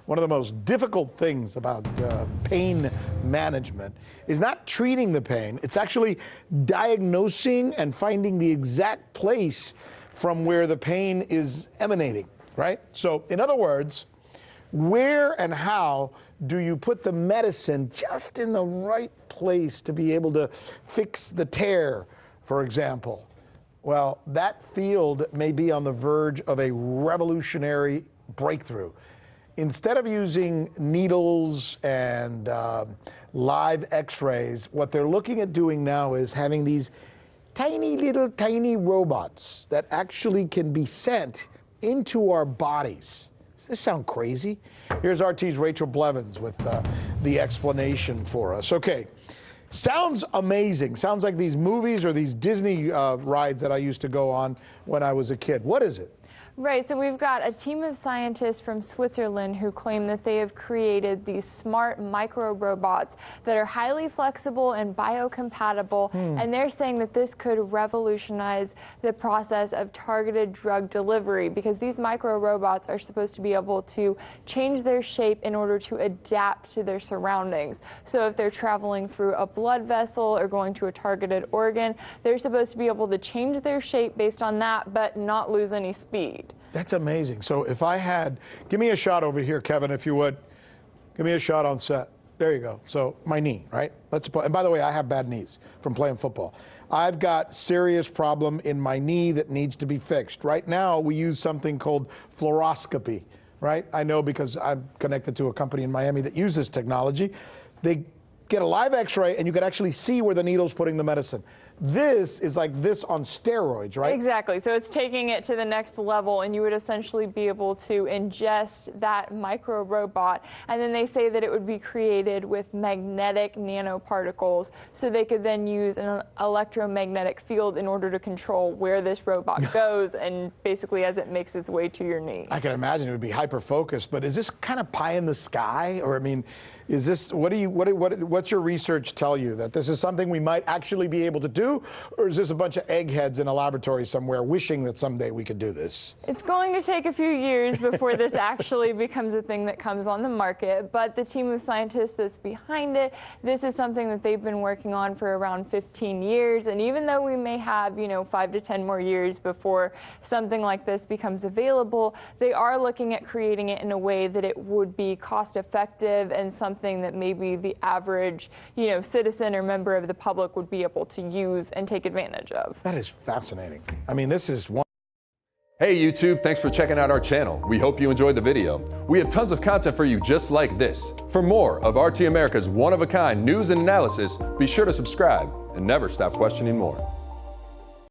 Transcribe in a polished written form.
one of the most difficult things about pain management is not treating the pain. It's actually diagnosing and finding the exact place from where the pain is emanating, right? So in other words, where and how do you put the medicine just in the right place to be able to fix the tear, for example? Well, that field may be on the verge of a revolutionary breakthrough. Instead of using needles and live x-rays, what they're looking at doing now is having these tiny robots that actually can be sent into our bodies. Does this sound crazy? Here's RT's Rachel Blevins with the explanation for us. Okay, sounds amazing. Sounds like these movies or these Disney rides that I used to go on when I was a kid. What is it? Right, so we've got a team of scientists from Switzerland who claim that they have created these smart micro robots that are highly flexible and biocompatible, and they're saying that this could revolutionize the process of targeted drug delivery, because these micro robots are supposed to be able to change their shape in order to adapt to their surroundings. So if they're traveling through a blood vessel or going to a targeted organ, they're supposed to be able to change their shape based on that, but not lose any speed. That's amazing. So if I had, give me a shot over here, Kevin, if you would. Give me a shot on set. There you go. So my knee, right? And by the way, I have bad knees from playing football. I've got serious problem in my knee that needs to be fixed. Right now, we use something called fluoroscopy, right? I know because I'm connected to a company in Miami that uses technology. They get a live x-ray and you can actually see where the needle's putting the medicine. This is like this on steroids, right? Exactly. So it's taking it to the next level, and you would essentially be able to ingest that micro robot. And then they say that it would be created with magnetic nanoparticles, so they could then use an electromagnetic field in order to control where this robot goes, and basically as it makes its way to your knee. I can imagine it would be hyper-focused, but is this kind of pie in the sky? Or, I mean, is this, what's your research tell you? That this is something we might actually be able to do? Or is this a bunch of eggheads in a laboratory somewhere wishing that someday we could do this? It's going to take a few years before this actually becomes a thing that comes on the market, but the team of scientists that's behind it, this is something that they've been working on for around 15 years, and even though we may have, 5 to 10 more years before something like this becomes available, they are looking at creating it in a way that it would be cost effective and something that maybe the average, citizen or member of the public would be able to use and take advantage of. That is fascinating. I mean, this is one. Hey YouTube, thanks for checking out our channel. We hope you enjoyed the video. We have tons of content for you just like this. For more of RT America's one-of-a-kind news and analysis, be sure to subscribe and never stop questioning more.